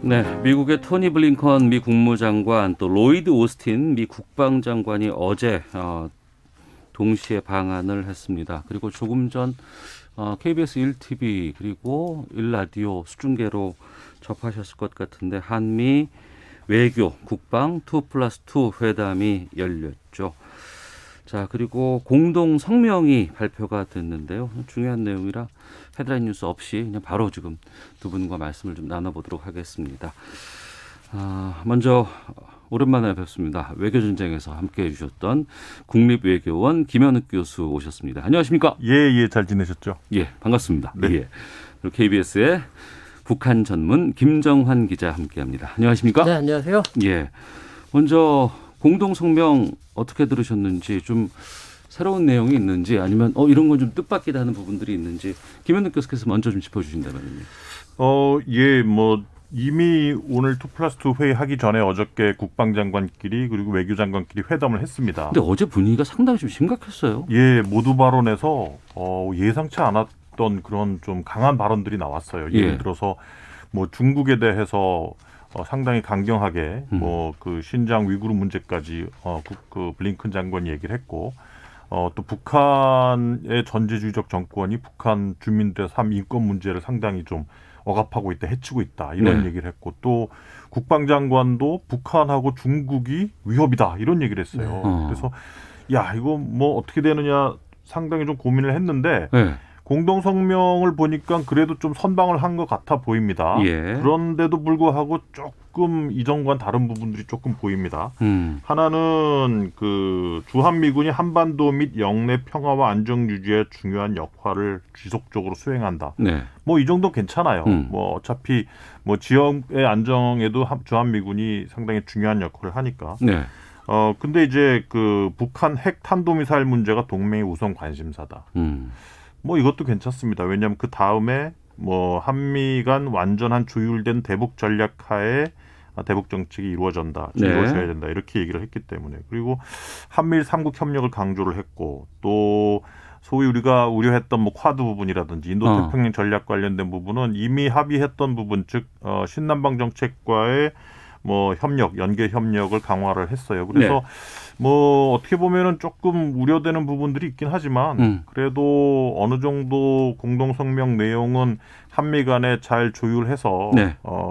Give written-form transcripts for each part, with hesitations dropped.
네, 미국의 토니 블링컨 미 국무장관 또 로이드 오스틴 미 국방장관이 어제 동시에 방한을 했습니다. 그리고 조금 전 KBS 1TV 그리고 1라디오 수중계로 접하셨을 것 같은데 한미 외교 국방 2+2 회담이 열렸죠. 자, 그리고 공동 성명이 발표가 됐는데요. 중요한 내용이라 헤드라인 뉴스 없이 그냥 바로 지금 두 분과 말씀을 좀 나눠보도록 하겠습니다. 먼저 오랜만에 뵙습니다. 외교전쟁에서 함께해 주셨던 국립외교원 김현욱 교수 오셨습니다. 안녕하십니까? 예, 잘 지내셨죠? 예, 반갑습니다. 네. 예. 그리고 KBS의 북한 전문 김정환 기자 함께합니다. 안녕하십니까? 네, 안녕하세요. 예. 먼저 공동 성명 어떻게 들으셨는지 좀 새로운 내용이 있는지 아니면 이런 건 좀 뜻밖이다 하는 부분들이 있는지 김현욱 교수께서 먼저 좀 짚어주신다면요. 예, 이미 오늘 2+2 회의하기 전에 어저께 국방장관끼리 그리고 외교장관끼리 회담을 했습니다. 근데 어제 분위기가 상당히 좀 심각했어요. 예, 모두 발언에서 예상치 않았던 그런 좀 강한 발언들이 나왔어요. 예를 들어서 중국에 대해서 상당히 강경하게 그 신장 위구르 문제까지 그 블링컨 장관이 얘기를 했고 또 북한의 전제주의적 정권이 북한 주민들의 삶 인권 문제를 상당히 좀 억압하고 있다, 해치고 있다 이런 얘기를 했고 또 국방장관도 북한하고 중국이 위협이다 이런 얘기를 했어요. 그래서 이거 어떻게 되느냐 상당히 좀 고민을 했는데 공동 성명을 보니까 그래도 좀 선방을 한 것 같아 보입니다. 그런데도 불구하고 조금 이전과는 다른 부분들이 조금 보입니다. 하나는 그 주한미군이 한반도 및 영내 평화와 안정 유지에 중요한 역할을 지속적으로 수행한다. 이 정도 괜찮아요. 어차피 지역의 안정에도 주한미군이 상당히 중요한 역할을 하니까. 근데 이제 그 북한 핵 탄도미사일 문제가 동맹의 우선 관심사다. 이것도 괜찮습니다. 왜냐하면 그 다음에 한미 간 완전한 조율된 대북 전략하에 대북 정책이 이루어져야 된다. 이렇게 얘기를 했기 때문에. 그리고 한미일 3국 협력을 강조를 했고 또 소위 우리가 우려했던 쿼드 부분이라든지 인도태평양 전략 관련된 부분은 이미 합의했던 부분, 즉 신남방 정책과의 연계 협력을 강화를 했어요. 그래서 어떻게 보면은 조금 우려되는 부분들이 있긴 하지만 그래도 어느 정도 공동성명 내용은 한미 간에 잘 조율해서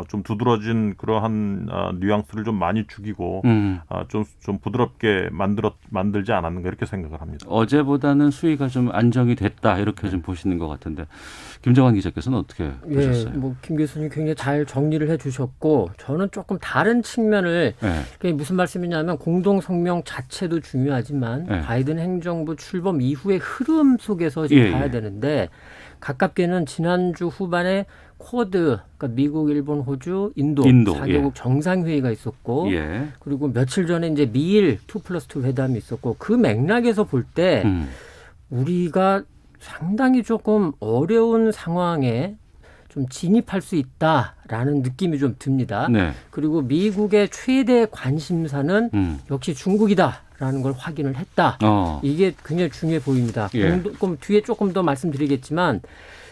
좀 두드러진 그러한 뉘앙스를 좀 많이 죽이고 좀 부드럽게 만들지 않았는가 이렇게 생각을 합니다. 어제보다는 수위가 좀 안정이 됐다 이렇게 좀 보시는 것 같은데 김정환 기자께서는 어떻게 보셨어요? 김 교수님 굉장히 잘 정리를 해주셨고 저는 조금 다른 측면을 그게 무슨 말씀이냐면 공동성명 자체도 중요하지만 바이든 행정부 출범 이후의 흐름 속에서 지금 봐야 되는데 가깝게는 지난주 후반에 쿼드, 그러니까 미국, 일본, 호주, 인도 4개국 정상회의가 있었고 그리고 며칠 전에 이제 미일 2+2 회담이 있었고 그 맥락에서 볼 때 우리가 상당히 조금 어려운 상황에 좀 진입할 수 있다라는 느낌이 좀 듭니다. 그리고 미국의 최대 관심사는 역시 중국이다라는 걸 확인을 했다. 이게 굉장히 중요해 보입니다. 뒤에 조금 더 말씀드리겠지만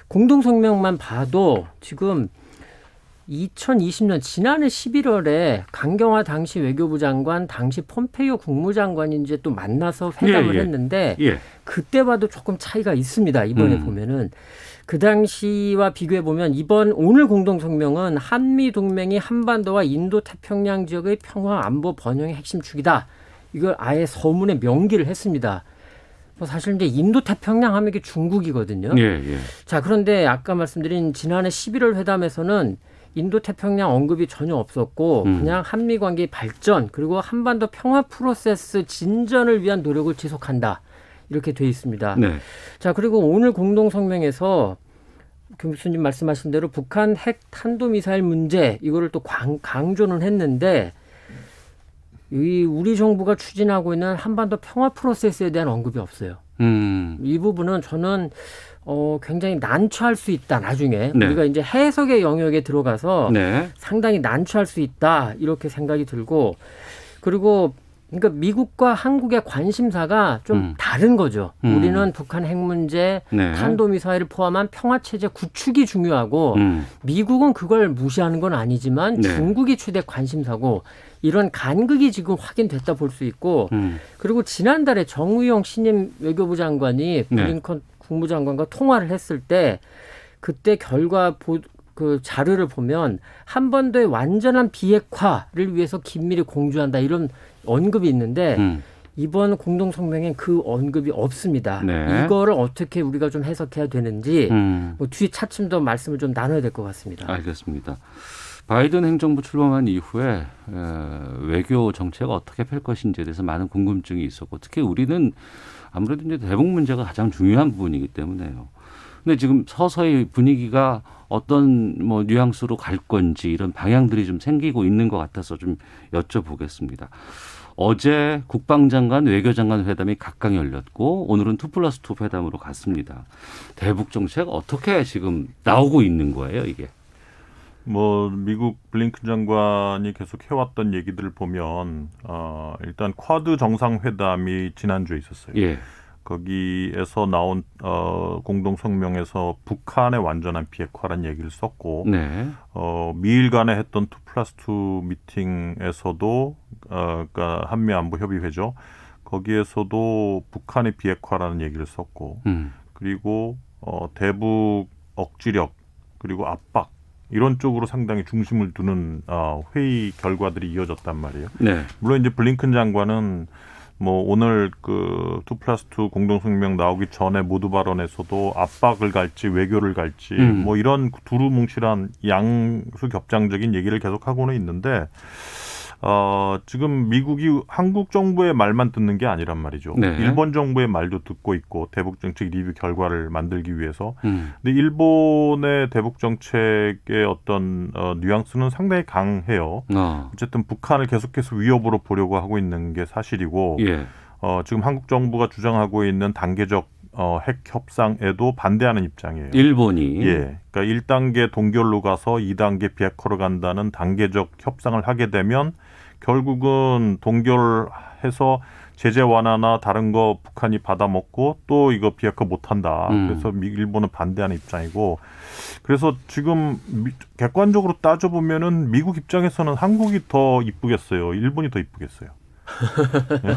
공동성명만 봐도 지금 2020년 지난해 11월에 강경화 당시 외교부 장관, 당시 폼페이오 국무장관이 이제 또 만나서 회담을 했는데 그때 봐도 조금 차이가 있습니다. 이번에 보면은. 그 당시와 비교해 보면 오늘 공동성명은 한미 동맹이 한반도와 인도 태평양 지역의 평화 안보 번영의 핵심 축이다. 이걸 아예 서문에 명기를 했습니다. 사실 이제 인도 태평양 하면 이게 중국이거든요. 자, 그런데 아까 말씀드린 지난해 11월 회담에서는 인도 태평양 언급이 전혀 없었고 그냥 한미 관계의 발전 그리고 한반도 평화 프로세스 진전을 위한 노력을 지속한다. 이렇게 돼 있습니다. 자, 그리고 오늘 공동성명에서 교수님 말씀하신 대로 북한 핵 탄도미사일 문제 이거를 또 강조는 했는데 우리 정부가 추진하고 있는 한반도 평화 프로세스에 대한 언급이 없어요. 이 부분은 저는 굉장히 난처할 수 있다. 나중에 우리가 이제 해석의 영역에 들어가서 상당히 난처할 수 있다. 이렇게 생각이 들고 그리고 그러니까 미국과 한국의 관심사가 좀 다른 거죠. 우리는 북한 핵 문제, 네. 탄도미사일을 포함한 평화체제 구축이 중요하고 미국은 그걸 무시하는 건 아니지만 네. 중국이 최대 관심사고 이런 간극이 지금 확인됐다 볼 수 있고 그리고 지난달에 정의용 신임 외교부 장관이 블링컨 국무장관과 통화를 했을 때 그때 그 자료를 보면 한반도의 완전한 비핵화를 위해서 긴밀히 공조한다 이런 언급이 있는데 이번 공동성명엔 그 언급이 없습니다. 네. 이거를 어떻게 우리가 좀 해석해야 되는지 뭐 뒤 차츰 더 말씀을 좀 나눠야 될 것 같습니다. 알겠습니다. 바이든 행정부 출범한 이후에 외교 정책 어떻게 펼 것인지에 대해서 많은 궁금증이 있었고 특히 우리는 아무래도 이제 대북 문제가 가장 중요한 부분이기 때문에요. 근데 지금 서서히 분위기가 어떤 뭐 뉘앙스로 갈 건지 이런 방향들이 좀 생기고 있는 것 같아서 좀 여쭤보겠습니다. 어제 국방장관, 외교장관 회담이 각각 열렸고 오늘은 2+2 회담으로 갔습니다. 대북 정책 어떻게 지금 나오고 있는 거예요, 이게? 뭐 미국 블링컨 장관이 계속 해왔던 얘기들을 보면 일단 쿼드 정상회담이 지난주에 있었어요. 예. 거기에서 나온 공동 성명에서 북한의 완전한 비핵화라는 얘기를 썼고 네. 미일 간에 했던 2+2 미팅에서도 그러니까 한미 안보 협의회죠. 거기에서도 북한의 비핵화라는 얘기를 썼고 그리고 대북 억지력 그리고 압박 이런 쪽으로 상당히 중심을 두는 회의 결과들이 이어졌단 말이에요. 네. 물론 이제 블링컨 장관은 뭐 오늘 그 2+2 공동성명 나오기 전에 모두 발언에서도 압박을 갈지 외교를 갈지 뭐 이런 두루뭉실한 양수 겹장적인 얘기를 계속하고는 있는데 지금 미국이 한국 정부의 말만 듣는 게 아니란 말이죠. 네. 일본 정부의 말도 듣고 있고 대북 정책 리뷰 결과를 만들기 위해서. 근데 일본의 대북 정책의 어떤 뉘앙스는 상당히 강해요. 어쨌든 북한을 계속해서 위협으로 보려고 하고 있는 게 사실이고 예. 지금 한국 정부가 주장하고 있는 단계적 핵 협상에도 반대하는 입장이에요. 일본이. 예. 그러니까 1단계 동결로 가서 2단계 비핵화로 간다는 단계적 협상을 하게 되면 결국은 동결해서 제재 완화나 다른 거 북한이 받아먹고 또 이거 비핵화 못한다. 그래서 일본은 반대하는 입장이고 그래서 지금 객관적으로 따져보면은 미국 입장에서는 한국이 더 이쁘겠어요. 일본이 더 이쁘겠어요. 네.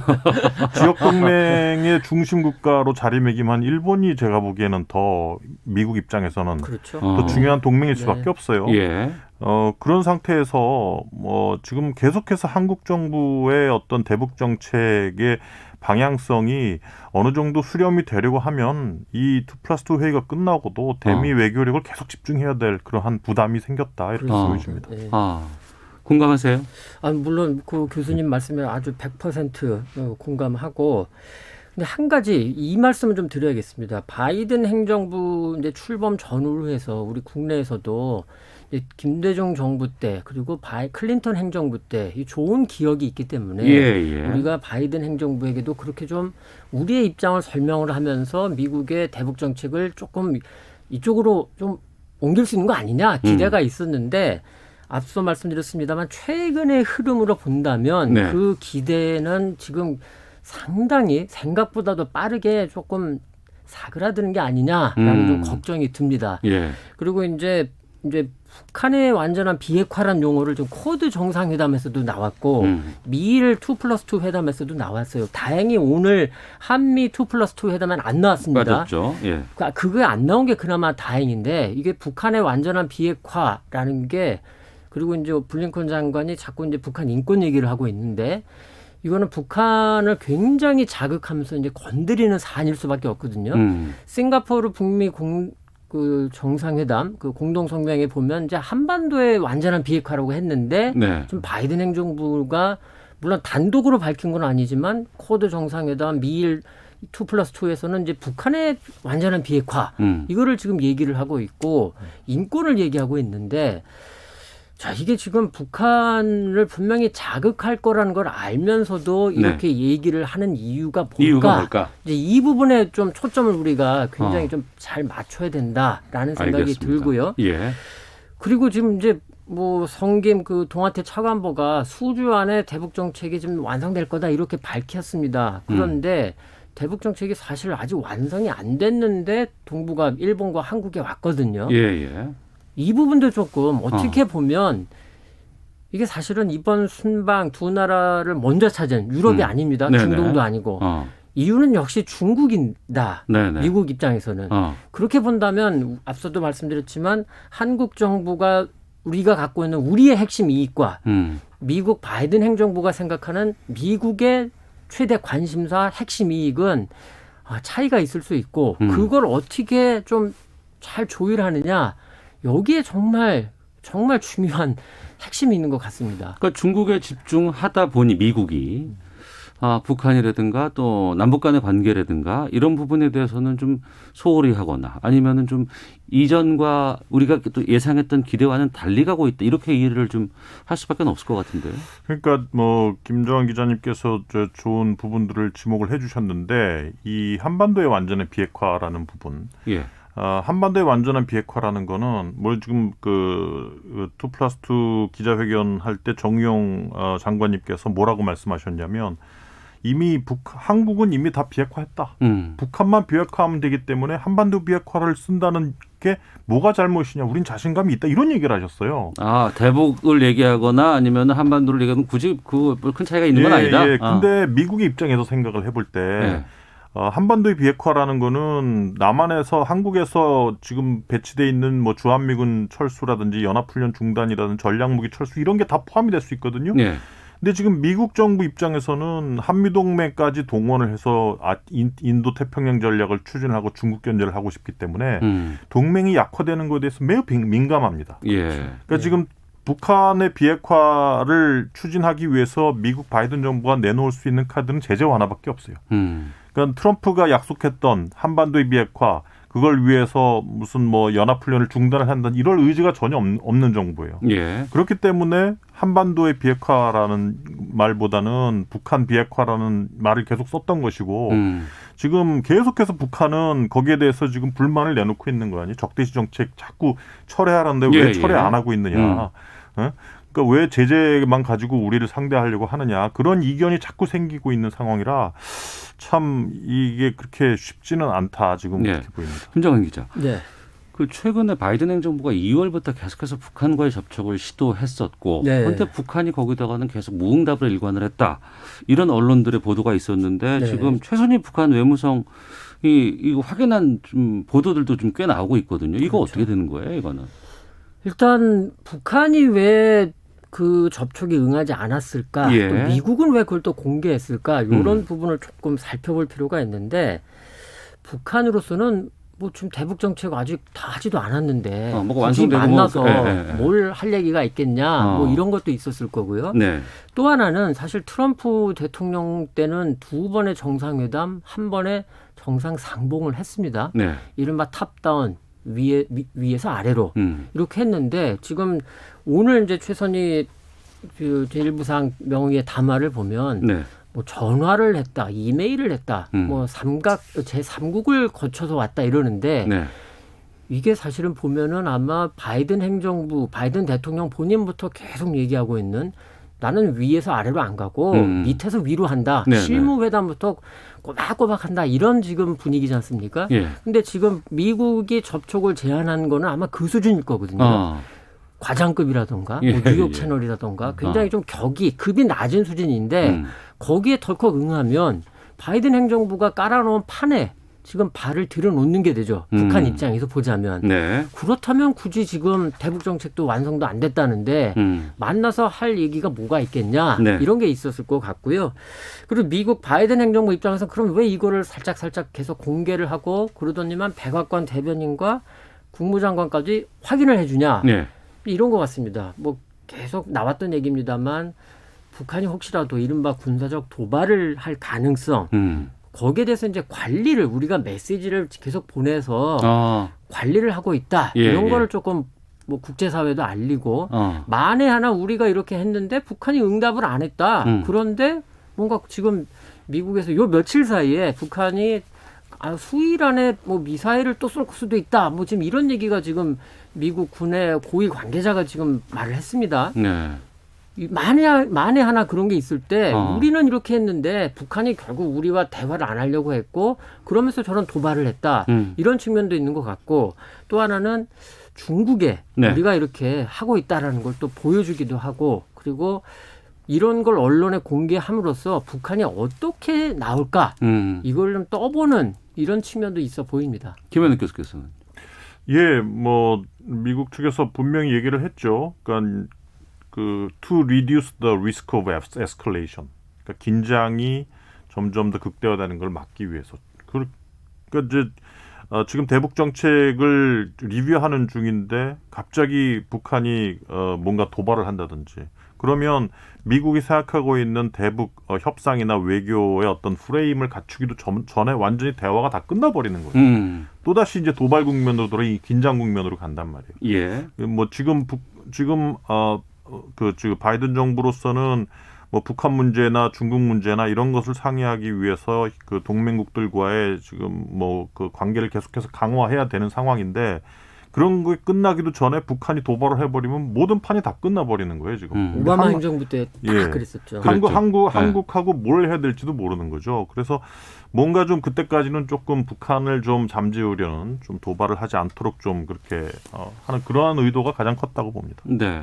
지역 동맹의 중심 국가로 자리매김한 일본이 제가 보기에는 더 미국 입장에서는 그렇죠. 더 중요한 동맹일 네. 수밖에 없어요. 예. 그런 상태에서 뭐 지금 계속해서 한국 정부의 어떤 대북 정책의 방향성이 어느 정도 수렴이 되려고 하면 이 2+2 회의가 끝나고도 대미 외교력을 계속 집중해야 될 그러한 부담이 생겼다 이렇게 보여집니다. 네. 공감하세요? 물론 그 교수님 말씀에 아주 100% 공감하고 근데 한 가지 이 말씀을 좀 드려야겠습니다. 바이든 행정부 이제 출범 전후로 해서 우리 국내에서도 이제 김대중 정부 때 그리고 클린턴 행정부 때 이 좋은 기억이 있기 때문에 우리가 바이든 행정부에게도 그렇게 좀 우리의 입장을 설명을 하면서 미국의 대북 정책을 조금 이쪽으로 좀 옮길 수 있는 거 아니냐 기대가 있었는데 앞서 말씀드렸습니다만 최근의 흐름으로 본다면 그 기대는 지금 상당히 생각보다도 빠르게 조금 사그라드는 게 아니냐라는 좀 걱정이 듭니다. 예. 그리고 이제 북한의 완전한 비핵화란 용어를 좀 쿼드 정상회담에서도 나왔고 미일 2+2 회담에서도 나왔어요. 다행히 오늘 한미 2+2 회담은 안 나왔습니다. 맞았죠. 예. 그게 안 나온 게 그나마 다행인데 이게 북한의 완전한 비핵화라는 게 그리고 이제 블링컨 장관이 자꾸 이제 북한 인권 얘기를 하고 있는데 이거는 북한을 굉장히 자극하면서 이제 건드리는 사안일 수밖에 없거든요. 싱가포르 북미 그 정상회담 그 공동 성명에 보면 이제 한반도의 완전한 비핵화라고 했는데 좀 바이든 행정부가 물론 단독으로 밝힌 건 아니지만 쿼드 정상회담 미일 2+2에서는 이제 북한의 완전한 비핵화 이거를 지금 얘기를 하고 있고 인권을 얘기하고 있는데 자, 이게 지금 북한을 분명히 자극할 거라는 걸 알면서도 이렇게 얘기를 하는 이유가 뭘까? 이제 이 부분에 좀 초점을 우리가 굉장히 좀 잘 맞춰야 된다라는 생각이 알겠습니다. 들고요. 예. 그리고 지금 이제 뭐 성김 그 동아태 차관보가 수주 안에 대북 정책이 좀 완성될 거다 이렇게 밝혔습니다. 그런데 대북 정책이 사실 아직 완성이 안 됐는데 동북아 일본과 한국에 왔거든요. 예. 이 부분도 조금 어떻게 보면 이게 사실은 이번 순방 두 나라를 먼저 찾은 유럽이 아닙니다. 네네. 중동도 아니고. 이유는 역시 중국이다. 네네. 미국 입장에서는. 그렇게 본다면 앞서도 말씀드렸지만 한국 정부가 우리가 갖고 있는 우리의 핵심 이익과 미국 바이든 행정부가 생각하는 미국의 최대 관심사 핵심 이익은 차이가 있을 수 있고 그걸 어떻게 좀 잘 조율하느냐. 여기에 정말 중요한 핵심이 있는 것 같습니다. 그러니까 중국에 집중하다 보니 미국이 북한이라든가 또 남북 간의 관계라든가 이런 부분에 대해서는 좀 소홀히 하거나 아니면은 좀 이전과 우리가 또 예상했던 기대와는 달리 가고 있다. 이렇게 이해를 좀 할 수밖에 없을 것 같은데요. 그러니까 뭐 김정환 기자님께서 좋은 부분들을 지목을 해주셨는데 이 한반도의 완전한 비핵화라는 부분. 예. 한반도의 완전한 비핵화라는 거는 뭐 지금 그 2+2 기자회견 할 때 정의용 장관님께서 뭐라고 말씀하셨냐면 이미 한국은 이미 다 비핵화했다. 북한만 비핵화하면 되기 때문에 한반도 비핵화를 쓴다는 게 뭐가 잘못이냐. 우린 자신감이 있다. 이런 얘기를 하셨어요. 대북을 얘기하거나 아니면 한반도를 얘기하면 굳이 그 큰 차이가 있는 건 아니다. 예. 근데 미국의 입장에서 생각을 해볼 때 한반도의 비핵화라는 거는 남한에서 한국에서 지금 배치돼 있는 뭐 주한미군 철수라든지 연합훈련 중단이라든지 전략무기 철수 이런 게 다 포함이 될 수 있거든요. 네. 근데 지금 미국 정부 입장에서는 한미동맹까지 동원을 해서 인도 태평양 전략을 추진하고 중국 견제를 하고 싶기 때문에 동맹이 약화되는 것에 대해서 매우 민감합니다. 그러니까 지금 북한의 비핵화를 추진하기 위해서 미국 바이든 정부가 내놓을 수 있는 카드는 제재 완화밖에 없어요. 그러니까 트럼프가 약속했던 한반도의 비핵화 그걸 위해서 무슨 뭐 연합훈련을 중단을 한다는 이럴 의지가 전혀 없는 정부예요. 그렇기 때문에 한반도의 비핵화라는 말보다는 북한 비핵화라는 말을 계속 썼던 것이고 지금 계속해서 북한은 거기에 대해서 지금 불만을 내놓고 있는 거 아니에요. 적대시 정책 자꾸 철회하라는데 왜 철회 안 하고 있느냐. 그러니까 왜 제재만 가지고 우리를 상대하려고 하느냐. 그런 이견이 자꾸 생기고 있는 상황이라 참 이게 그렇게 쉽지는 않다. 지금 그렇게 보입니다. 김정은 기자. 네. 그 최근에 바이든 행정부가 2월부터 계속해서 북한과의 접촉을 시도했었고 그런데 북한이 거기다가는 계속 무응답을 일관을 했다. 이런 언론들의 보도가 있었는데 지금 최선희 북한 외무성이 이거 확인한 좀 보도들도 좀 꽤 나오고 있거든요. 이거 어떻게 되는 거예요, 이거는? 일단 북한이 왜 그 접촉에 응하지 않았을까? 또 미국은 왜 그걸 또 공개했을까? 이런 부분을 조금 살펴볼 필요가 있는데 북한으로서는 뭐 지금 대북 정책 아직 다 하지도 않았는데 굳이 만나서 뭘 할 얘기가 있겠냐? 뭐 이런 것도 있었을 거고요. 또 하나는 사실 트럼프 대통령 때는 2번의 정상회담, 1번의 정상상봉을 했습니다. 이른바 탑다운. 위에서 아래로 이렇게 했는데 지금 오늘 이제 최선희 그 제1부상 명의의 담화를 보면 뭐 전화를 했다, 이메일을 했다, 뭐 제3국을 거쳐서 왔다 이러는데 이게 사실은 보면은 아마 바이든 행정부, 바이든 대통령 본인부터 계속 얘기하고 있는 나는 위에서 아래로 안 가고 밑에서 위로 한다. 실무회담부터 꼬박꼬박 한다. 이런 지금 분위기지 않습니까? 근데 지금 미국이 접촉을 제안한 거는 아마 그 수준일 거거든요. 과장급이라던가 뭐 뉴욕 채널이라던가 굉장히 좀 급이 낮은 수준인데 거기에 덜컥 응하면 바이든 행정부가 깔아놓은 판에 지금 발을 들여놓는 게 되죠. 북한 입장에서 보자면. 그렇다면 굳이 지금 대북 정책도 완성도 안 됐다는데 만나서 할 얘기가 뭐가 있겠냐. 이런 게 있었을 것 같고요. 그리고 미국 바이든 행정부 입장에서 그럼 왜 이거를 살짝 계속 공개를 하고 그러더니만 백악관 대변인과 국무장관까지 확인을 해주냐. 이런 것 같습니다. 뭐 계속 나왔던 얘기입니다만 북한이 혹시라도 이른바 군사적 도발을 할 가능성 거기에 대해서 이제 관리를 우리가 메시지를 계속 보내서 관리를 하고 있다. 이런 거를 조금 뭐 국제사회도 알리고 만에 하나 우리가 이렇게 했는데 북한이 응답을 안 했다. 그런데 뭔가 지금 미국에서 요 며칠 사이에 북한이 수일 안에 뭐 미사일을 또 쏠 수도 있다. 뭐 지금 이런 얘기가 지금 미국 군의 고위 관계자가 지금 말을 했습니다. 네. 만에 하나 그런 게 있을 때 우리는 이렇게 했는데 북한이 결국 우리와 대화를 안 하려고 했고 그러면서 저런 도발을 했다. 이런 측면도 있는 것 같고 또 하나는 중국에 네. 우리가 이렇게 하고 있다라는 걸 또 보여주기도 하고 그리고 이런 걸 언론에 공개함으로써 북한이 어떻게 나올까 이걸 좀 떠보는 이런 측면도 있어 보입니다. 김현욱 교수께서는. 예, 뭐 미국 측에서 분명히 얘기를 했죠. 그러니까 to reduce the risk of escalation. 그러니까 긴장이 점점 더 극대화되는 걸 막기 위해서. 그러니까 이제 지금 대북 정책을 리뷰하는 중인데 갑자기 북한이 뭔가 도발을 한다든지 그러면 미국이 생각하고 있는 대북 협상이나 외교의 어떤 프레임을 갖추기도 전에 완전히 대화가 다 끝나버리는 거예요. 또다시 이제 도발 국면으로 돌아 이 긴장 국면으로 간단 말이에요. 예. 뭐 지금 바이든 정부로서는 뭐 북한 문제나 중국 문제나 이런 것을 상의하기 위해서 그 동맹국들과의 지금 뭐 그 관계를 계속해서 강화해야 되는 상황인데 그런 게 끝나기도 전에 북한이 도발을 해버리면 모든 판이 다 끝나버리는 거예요 지금. 오바마 행정부 때 딱 그랬었죠. 한국하고 뭘 해야 될지도 모르는 거죠. 그래서 뭔가 좀 그때까지는 조금 북한을 좀 잠재우려는 좀 도발을 하지 않도록 좀 그렇게 하는 그러한 의도가 가장 컸다고 봅니다. 네.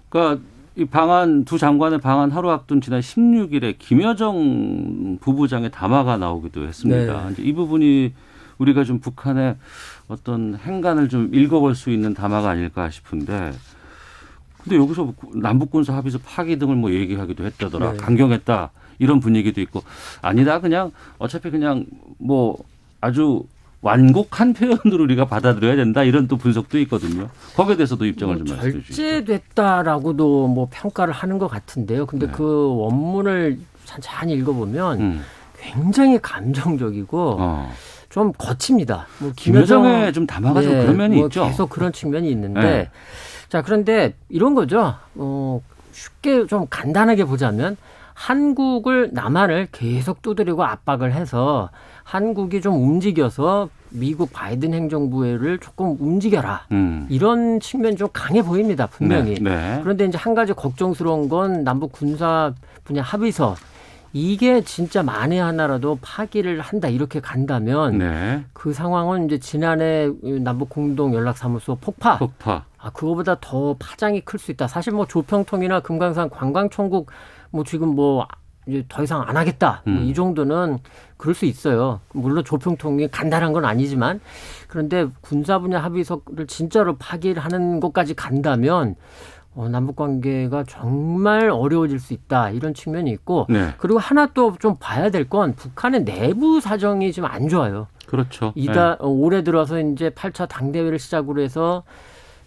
그러니까 이 방한 두 장관의 방한 하루 앞둔 지난 16일에 김여정 부부장의 담화가 나오기도 했습니다. 네. 이제 이 부분이 우리가 좀 북한의 어떤 행간을 좀 읽어볼 수 있는 담화가 아닐까 싶은데, 근데 여기서 남북 군사 합의서 파기 등을 뭐 얘기하기도 했다더라. 네. 강경했다 이런 분위기도 있고 아니다 그냥 어차피 그냥 뭐 아주 완곡한 표현으로 우리가 받아들여야 된다 이런 또 분석도 있거든요. 거기에 대해서도 입장을 좀 말씀해 주시죠. 절제됐다라고도 뭐 평가를 하는 것 같은데요. 근데 네. 그 원문을 찬찬히 읽어보면 굉장히 감정적이고 좀 거칩니다. 뭐 김여정의 좀 담화가 좀 그런 면이 뭐 있죠. 계속 그런 측면이 있는데 네. 자 그런데 이런 거죠. 쉽게 좀 간단하게 보자면 한국을 남한을 계속 두드리고 압박을 해서 한국이 좀 움직여서 미국 바이든 행정부를 조금 움직여라. 이런 측면이 좀 강해 보입니다. 분명히. 네, 네. 그런데 이제 한 가지 걱정스러운 건 남북 군사 분야 합의서. 이게 진짜 만에 하나라도 파기를 한다 이렇게 간다면 네. 그 상황은 이제 지난해 남북 공동 연락사무소 폭파. 그거보다 더 파장이 클 수 있다. 사실 뭐 조평통이나 금강산 관광총국 뭐 지금 뭐 이제 더 이상 안 하겠다. 뭐 이 정도는 그럴 수 있어요. 물론 조평통이 간단한 건 아니지만 그런데 군사 분야 합의서를 진짜로 파기를 하는 것까지 간다면 남북 관계가 정말 어려워질 수 있다. 이런 측면이 있고 네. 그리고 하나 또 좀 봐야 될 건 북한의 내부 사정이 좀 안 좋아요. 그렇죠. 올해 들어서 이제 8차 당대회를 시작으로 해서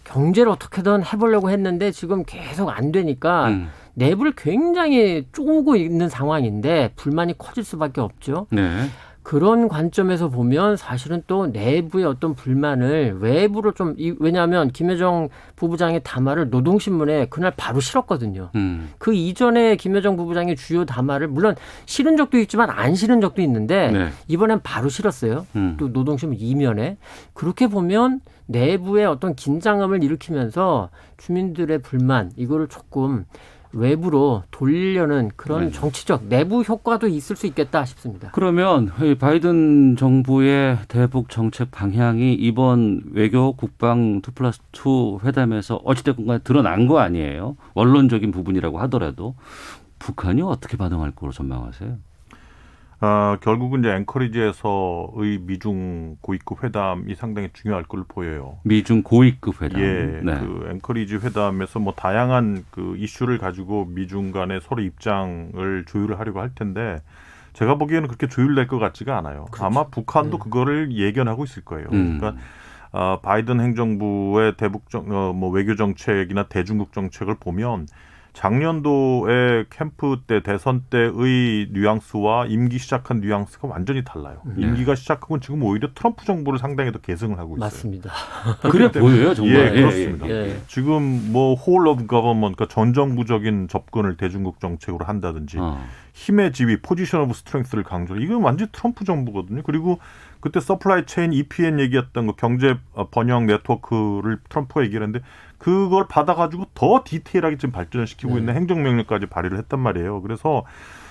경제를 어떻게든 해보려고 했는데 지금 계속 안 되니까 내부를 굉장히 쪼고 있는 상황인데 불만이 커질 수밖에 없죠. 네. 그런 관점에서 보면 사실은 또 내부의 어떤 불만을 외부로 좀 왜냐하면 김여정 부부장의 담화를 노동신문에 그날 바로 실었거든요. 그 이전에 김여정 부부장의 주요 담화를 물론 실은 적도 있지만 안 실은 적도 있는데 네. 이번엔 바로 실었어요. 또 노동신문 이면에. 그렇게 보면 내부의 어떤 긴장감을 일으키면서 주민들의 불만 이거를 조금 외부로 돌리려는 그런 정치적 내부 효과도 있을 수 있겠다 싶습니다. 그러면 바이든 정부의 대북 정책 방향이 이번 외교 국방 2+2 회담에서 어찌됐건 간에 드러난 거 아니에요? 원론적인 부분이라고 하더라도 북한이 어떻게 반응할 거로 전망하세요? 결국은 이제 앵커리지에서의 미중 고위급 회담이 상당히 중요할 걸로 보여요. 미중 고위급 회담. 예, 네. 그 앵커리지 회담에서 뭐 다양한 그 이슈를 가지고 미중 간의 서로 입장을 조율을 하려고 할 텐데 제가 보기에는 그렇게 조율될 것 같지가 않아요. 그렇죠. 아마 북한도 그거를 예견하고 있을 거예요. 그러니까 바이든 행정부의 뭐 외교 정책이나 대중국 정책을 보면 작년도에 캠프 때 대선 때의 뉘앙스와 임기 시작한 뉘앙스가 완전히 달라요. 임기가 시작하고 지금 오히려 트럼프 정부를 상당히 더 계승을 하고 있어요. 맞습니다. 그래 보여요, 정말. 예, 그렇습니다. 예. 지금 뭐 whole of government, 그러니까 전 정부적인 접근을 대중국 정책으로 한다든지 힘의 지위, 포지션 오브 스트렝스를 강조해. 이건 완전 트럼프 정부거든요. 그리고 그때 서플라이 체인 EPN 얘기했던 거 경제 번영 네트워크를 트럼프가 얘기를 했는데 그걸 받아가지고 더 디테일하게 지금 발전을 시키고 있는 행정명령까지 발의를 했단 말이에요. 그래서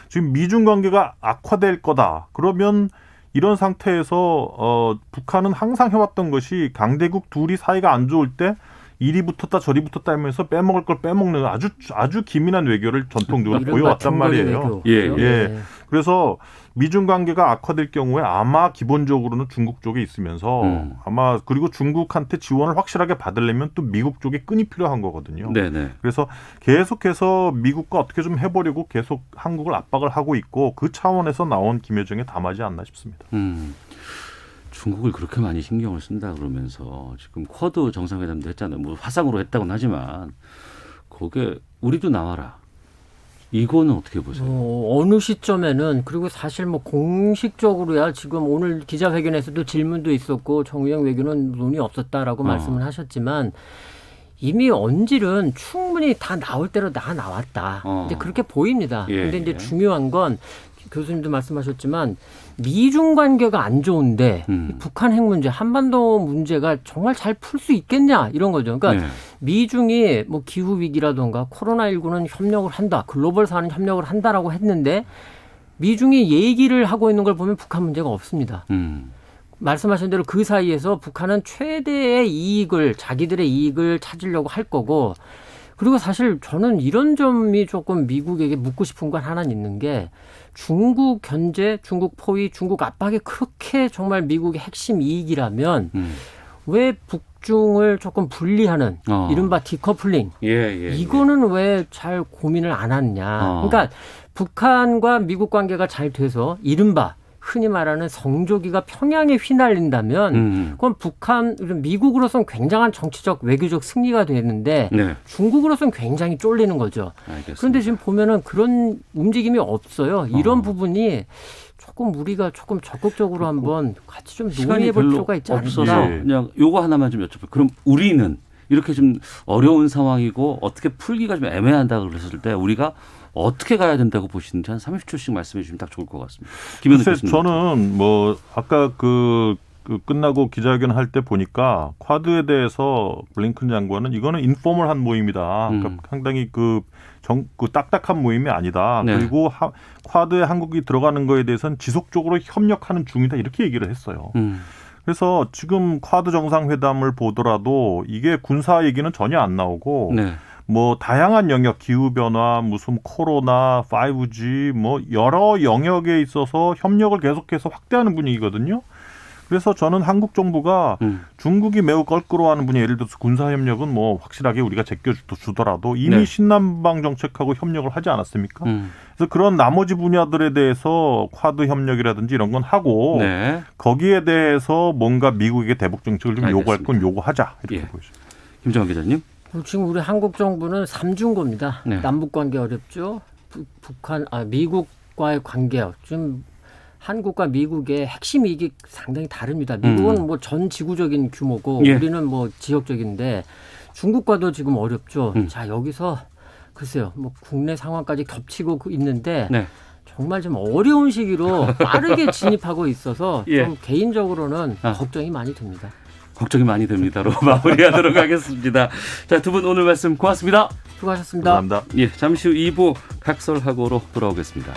지금 미중 관계가 악화될 거다. 그러면 이런 상태에서 북한은 항상 해왔던 것이 강대국 둘이 사이가 안 좋을 때 이리 붙었다 저리 붙었다 하면서 빼먹을 걸 빼먹는 아주 기민한 외교를 전통적으로 보여왔단 말이에요. 예. 그래서 미중 관계가 악화될 경우에 아마 기본적으로는 중국 쪽에 있으면서 아마 그리고 중국한테 지원을 확실하게 받으려면 또 미국 쪽에 끈이 필요한 거거든요. 네네. 그래서 계속해서 미국과 어떻게 좀 해보려고 계속 한국을 압박을 하고 있고 그 차원에서 나온 김여정에 담하지 않나 싶습니다. 중국을 그렇게 많이 신경을 쓴다 그러면서 지금 쿼드 정상회담도 했잖아요. 뭐 화상으로 했다고는 하지만 거기에 우리도 나와라. 이거는 어떻게 보세요? 어느 시점에는 그리고 사실 뭐 공식적으로야 지금 오늘 기자회견에서도 질문도 있었고 정의용 외교는 논의 없었다라고 말씀을 하셨지만 이미 언질은 충분히 다 나올 대로 다 나왔다. 이제 그렇게 보입니다. 근데 이제 중요한 건 교수님도 말씀하셨지만 미중 관계가 안 좋은데 북한 핵 문제, 한반도 문제가 정말 잘 풀 수 있겠냐 이런 거죠. 그러니까 미중이 뭐 기후 위기라든가 코로나19는 협력을 한다, 글로벌 사안은 협력을 한다라고 했는데 미중이 얘기를 하고 있는 걸 보면 북한 문제가 없습니다. 말씀하신 대로 그 사이에서 북한은 최대의 이익을 자기들의 이익을 찾으려고 할 거고 그리고 사실 저는 이런 점이 조금 미국에게 묻고 싶은 건 하나 있는 게 중국 견제, 중국 포위, 중국 압박이 그렇게 정말 미국의 핵심 이익이라면 왜 북중을 조금 분리하는 이른바 디커플링 이거는 왜 잘 고민을 안 하느냐. 그러니까 북한과 미국 관계가 잘 돼서 이른바 흔히 말하는 성조기가 평양에 휘날린다면 그건 미국으로서는 굉장한 정치적 외교적 승리가 되는데 중국으로서는 굉장히 쫄리는 거죠. 알겠습니다. 그런데 지금 보면은 그런 움직임이 없어요. 이런 부분이 조금 우리가 조금 적극적으로 한번 같이 좀 논의해 볼 필요가 있지 않을까. 그냥 요거 하나만 좀 여쭤볼게요. 그럼 우리는 이렇게 좀 어려운 상황이고 어떻게 풀기가 좀 애매한다고 그랬을 때 우리가 어떻게 가야 된다고 보시는지 한 30초씩 말씀해 주시면 딱 좋을 것 같습니다. 김현우 교수님. 저는 뭐 아까 그 끝나고 기자회견 할 때 보니까 쿼드에 대해서 블링컨 장관은 이거는 인포멀한 모임이다. 그러니까 상당히 그 딱딱한 모임이 아니다. 그리고 쿼드에 한국이 들어가는 거에 대해서는 지속적으로 협력하는 중이다. 이렇게 얘기를 했어요. 그래서 지금 쿼드 정상회담을 보더라도 이게 군사 얘기는 전혀 안 나오고 뭐 다양한 영역 기후변화 무슨 코로나 5G 뭐 여러 영역에 있어서 협력을 계속해서 확대하는 분위기거든요. 그래서 저는 한국 정부가 중국이 매우 껄끄러워하는 분야 예를 들어서 군사협력은 뭐 확실하게 우리가 제껴주더라도 이미 신남방 정책하고 협력을 하지 않았습니까? 그래서 그런 나머지 분야들에 대해서 쿼드 협력이라든지 이런 건 하고 거기에 대해서 뭔가 미국에게 대북 정책을 좀 요구할 건 요구하자 이렇게 보여집니다. 김정은 기자님. 지금 우리 한국 정부는 삼중고입니다. 남북 관계 어렵죠. 미국과의 관계 지금 한국과 미국의 핵심 이익이 상당히 다릅니다. 미국은 뭐 전 지구적인 규모고 우리는 뭐 지역적인데 중국과도 지금 어렵죠. 자 여기서 글쎄요, 뭐 국내 상황까지 겹치고 있는데 정말 좀 어려운 시기로 빠르게 진입하고 있어서 좀 개인적으로는 걱정이 많이 됩니다. 걱정이 많이 됩니다로 마무리하도록 하겠습니다. 자, 두 분 오늘 말씀 고맙습니다. 수고하셨습니다. 감사합니다. 잠시 후 2부 각설하고로 돌아오겠습니다.